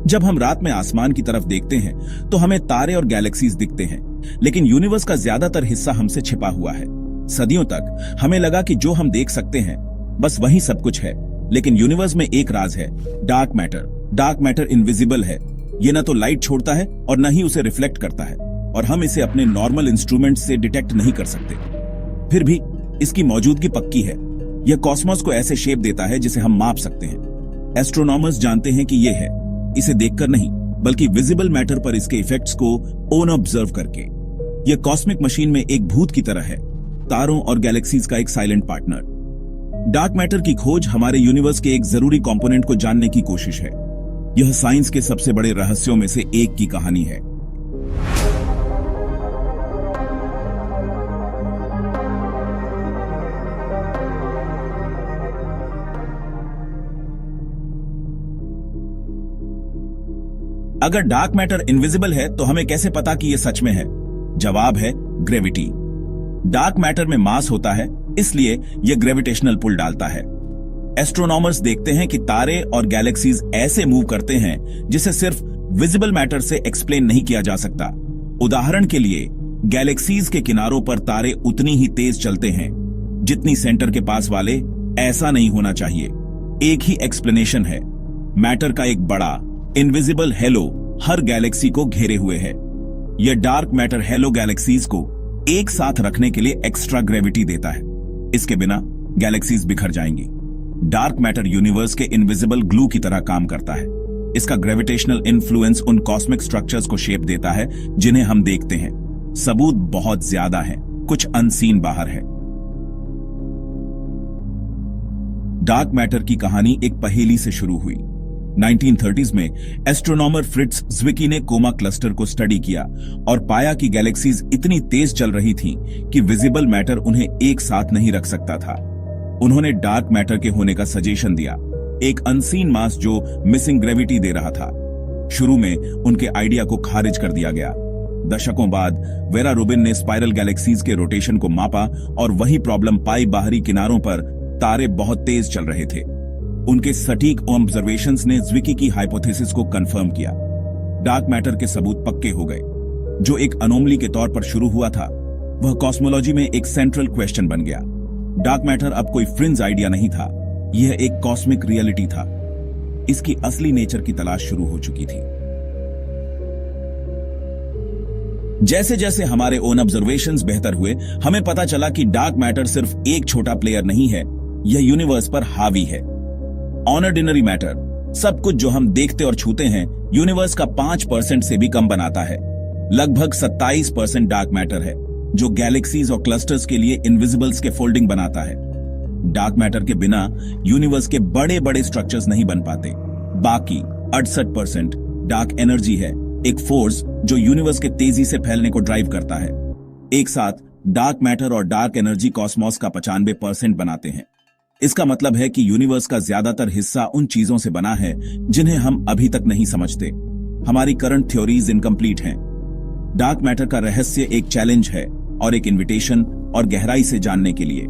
जब हम रात में आसमान की तरफ देखते हैं तो हमें तारे और गैलेक्सीज दिखते हैं, लेकिन यूनिवर्स का ज्यादातर हिस्सा हमसे छिपा हुआ है। सदियों तक हमें लगा कि जो हम देख सकते हैं बस वही सब कुछ है, लेकिन यूनिवर्स में एक राज है, dark matter. Dark matter invisible है। ये न तो लाइट छोड़ता है और न ही उसे रिफ्लेक्ट करता है, और हम इसे अपने नॉर्मल इंस्ट्रूमेंट से डिटेक्ट नहीं कर सकते। फिर भी इसकी मौजूदगी पक्की है। यह कॉस्मोस को ऐसे शेप देता है जिसे हम माप सकते हैं। एस्ट्रोनॉमर्स जानते हैं कि यह है, इसे देखकर नहीं बल्कि विजिबल मैटर पर इसके इफेक्ट्स को ओन ऑब्जर्व करके। यह कॉस्मिक मशीन में एक भूत की तरह है, तारों और गैलेक्सीज का एक साइलेंट पार्टनर। डार्क मैटर की खोज हमारे यूनिवर्स के एक जरूरी कंपोनेंट को जानने की कोशिश है। यह साइंस के सबसे बड़े रहस्यों में से एक की कहानी है। अगर डार्क मैटर इनविजिबल है तो हमें कैसे पता कि यह सच में है? जवाब है ग्रेविटी। डार्क मैटर में मास होता है, इसलिए यह ग्रेविटेशनल पुल डालता है। एस्ट्रोनॉमर्स देखते हैं कि तारे और गैलेक्सीज ऐसे मूव करते हैं जिसे सिर्फ विजिबल मैटर से एक्सप्लेन नहीं किया जा सकता। उदाहरण के लिए गैलेक्सीज के किनारों पर तारे उतनी ही तेज चलते हैं जितनी सेंटर के पास वाले। ऐसा नहीं होना चाहिए। एक ही एक्सप्लेनेशन है, मैटर का एक बड़ा इनविजिबल हेलो हर गैलेक्सी को घेरे हुए है। यह डार्क मैटर हेलो गैलेक्सीज को एक साथ रखने के लिए एक्स्ट्रा ग्रेविटी देता है। इसके बिना गैलेक्सीज बिखर जाएंगी। डार्क मैटर यूनिवर्स के इनविजिबल ग्लू की तरह काम करता है। इसका ग्रेविटेशनल इन्फ्लुएंस उन कॉस्मिक स्ट्रक्चर्स को शेप देता है जिन्हें हम देखते हैं। सबूत बहुत ज्यादा है, कुछ अनसीन बाहर है। डार्क मैटर की कहानी एक पहेली से शुरू हुई। 1930s में एस्ट्रोनॉमर फ्रिट्ज ज्विकी ने कोमा क्लस्टर को स्टडी किया और पाया कि गैलेक्सीज इतनी तेज चल रही थीं कि विजिबल मैटर उन्हें एक साथ नहीं रख सकता था। उन्होंने डार्क मैटर के होने का सजेशन दिया, एक अनसीन मास जो मिसिंग ग्रेविटी दे रहा था। शुरू में उनके आइडिया को खारिज कर दिया गया। दशकों बाद वेरा रूबिन ने स्पाइरल गैलेक्सीज के रोटेशन को मापा और वही प्रॉब्लम पाई। बाहरी किनारों पर तारे बहुत तेज चल रहे थे। उनके सटीक ऑब्जर्वेशंस ने ज्विकी की हाइपोथेसिस को कंफर्म किया। डार्क मैटर के सबूत पक्के हो गए। जो एक अनोमली के तौर पर शुरू हुआ था, वह कॉस्मोलॉजी में एक सेंट्रल क्वेश्चन बन गया। डार्क मैटर अब कोई फ्रिंज आइडिया नहीं था, यह एक कॉस्मिक रियलिटी था। इसकी असली नेचर की तलाश शुरू हो चुकी थी। जैसे जैसे हमारे ओन ऑब्जर्वेशंस बेहतर हुए, हमें पता चला कि डार्क मैटर सिर्फ एक छोटा प्लेयर नहीं है, यह यूनिवर्स पर हावी है। ऑर्डिनरी मैटर, सब कुछ जो हम देखते और छूते हैं, यूनिवर्स का 5% से भी कम बनाता है। लगभग 27% डार्क मैटर है, जो गैलेक्सीज और क्लस्टर्स के लिए इनविजिबल स्कैफोल्डिंग बनाता है। डार्क मैटर के बिना यूनिवर्स के बड़े बड़े स्ट्रक्चर्स नहीं बन पाते। बाकी 68% डार्क एनर्जी है, एक फोर्स जो यूनिवर्स के तेजी से फैलने को ड्राइव करता है। एक साथ डार्क मैटर और डार्क एनर्जी कॉस्मोस का 95% बनाते हैं। इसका मतलब है कि यूनिवर्स का ज्यादातर हिस्सा उन चीजों से बना है जिन्हें हम अभी तक नहीं समझते। हमारी करंट थ्योरीज इनकम्प्लीट हैं। डार्क मैटर का रहस्य एक चैलेंज है और एक इनविटेशन और गहराई से जानने के लिए।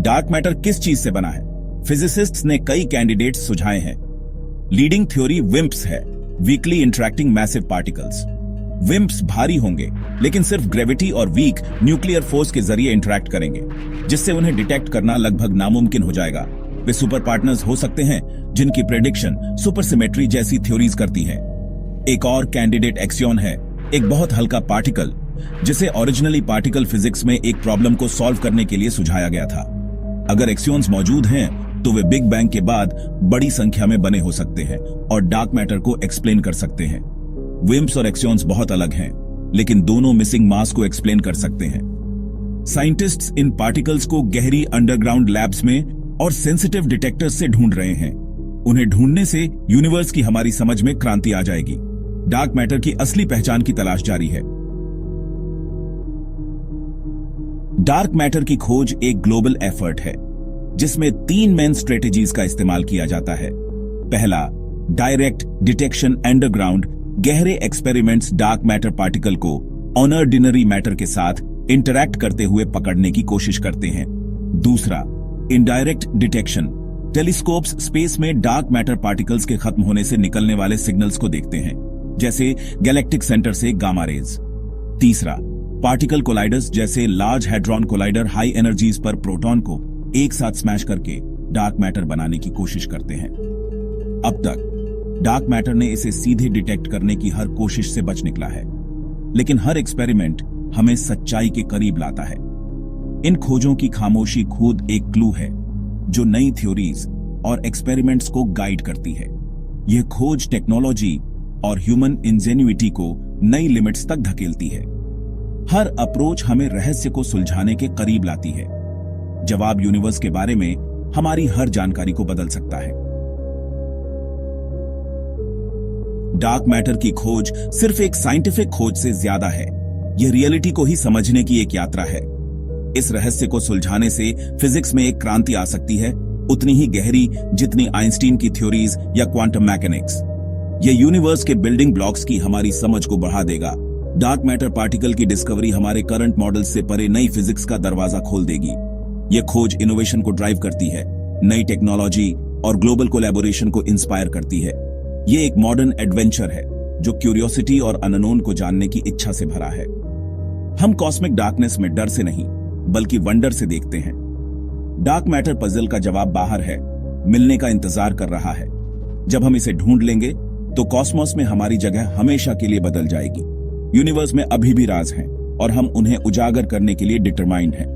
डार्क मैटर किस चीज से बना है? फिजिसिस्ट्स ने कई कैंडिडेट्स सुझाए हैं। लीडिंग थ्योरी विम्प्स है, वीकली इंटरैक्टिंग मैसिव पार्टिकल्स। विम्प्स भारी होंगे, लेकिन सिर्फ ग्रेविटी और वीक न्यूक्लियर फोर्स के जरिए इंटरैक्ट करेंगे, जिससे उन्हें डिटेक्ट करना लगभग नामुमकिन हो जाएगा। वे सुपर पार्टनर्स हो सकते हैं जिनकी प्रेडिक्शन सुपर सिमेट्री जैसी थ्योरीज करती हैं। एक और कैंडिडेट एक्सियन है, एक बहुत हल्का पार्टिकल, जिसे ओरिजिनली पार्टिकल फिजिक्स में एक प्रॉब्लम को सॉल्व करने के लिए सुझाया गया था। अगर एक्सियंस मौजूद हैं तो वे बिग बैंग के बाद बड़ी संख्या में बने हो सकते हैं और डार्क मैटर को एक्सप्लेन कर सकते हैं। विम्प्स और एक्सियंस बहुत अलग हैं, लेकिन दोनों मिसिंग मास को एक्सप्लेन कर सकते हैं। साइंटिस्ट्स इन पार्टिकल्स को गहरी अंडरग्राउंड लैब्स में और सेंसिटिव डिटेक्टर्स से ढूंढ रहे हैं। उन्हें ढूंढने से यूनिवर्स की हमारी समझ में क्रांति आ जाएगी। डार्क मैटर की असली पहचान की तलाश जारी है। डार्क मैटर की खोज एक ग्लोबल एफर्ट है, जिसमें 3 मेन स्ट्रेटेजीज का इस्तेमाल किया जाता है। पहला, डायरेक्ट डिटेक्शन अंडरग्राउंड। गहरे एक्सपेरिमेंट्स डार्क मैटर पार्टिकल को ऑर्डिनरी मैटर के साथ इंटरैक्ट करते हुए पकड़ने की कोशिश करते हैं। दूसरा, इनडायरेक्ट डिटेक्शन। टेलीस्कोप्स स्पेस में डार्क मैटर पार्टिकल्स के खत्म होने से निकलने वाले सिग्नल्स को देखते हैं, जैसे गैलेक्टिक सेंटर से गामा रेज। तीसरा, पार्टिकल कोलाइडर्स जैसे large hadron collider high energies पर प्रोटॉन को एक साथ स्मैश करके डार्क मैटर बनाने की कोशिश करते हैं। अब तक डार्क मैटर ने इसे सीधे डिटेक्ट करने की हर कोशिश से बच निकला है, लेकिन हर एक्सपेरिमेंट हमें सच्चाई के करीब लाता है। इन खोजों की खामोशी खुद एक क्लू है जो नई थ्योरीज और एक्सपेरिमेंट्स को गाइड करती है। यह खोज टेक्नोलॉजी और ह्यूमन इंजेन्युइटी को नई लिमिट्स तक धकेलती है। हर अप्रोच हमें रहस्य को सुलझाने के करीब लाती है। जवाब यूनिवर्स के बारे में हमारी हर जानकारी को बदल सकता है। डार्क मैटर की खोज सिर्फ एक साइंटिफिक खोज से ज्यादा है। यह रियलिटी को ही समझने की एक यात्रा है। इस रहस्य को सुलझाने से फिजिक्स में एक क्रांति आ सकती है, उतनी ही गहरी जितनी आइंस्टीन की थ्योरीज या क्वांटम मैकेनिक्स। यह यूनिवर्स के बिल्डिंग ब्लॉक्स की हमारी समझ को बढ़ा देगा। डार्क मैटर पार्टिकल की डिस्कवरी हमारे करंट मॉडल से परे नई फिजिक्स का दरवाजा खोल देगी। यह खोज इनोवेशन को ड्राइव करती है, नई टेक्नोलॉजी और ग्लोबल कोलैबोरेशन को इंस्पायर करती है। यह एक मॉडर्न एडवेंचर है जो क्यूरियोसिटी और अननोन को जानने की इच्छा से भरा है। हम कॉस्मिक डार्कनेस में डर से नहीं बल्कि वंडर से देखते हैं। डार्क मैटर पजल का जवाब बाहर है, मिलने का इंतजार कर रहा है। जब हम इसे ढूंढ लेंगे तो कॉस्मोस में हमारी जगह हमेशा के लिए बदल जाएगी। यूनिवर्स में अभी भी राज हैं और हम उन्हें उजागर करने के लिए डिटरमाइंड हैं।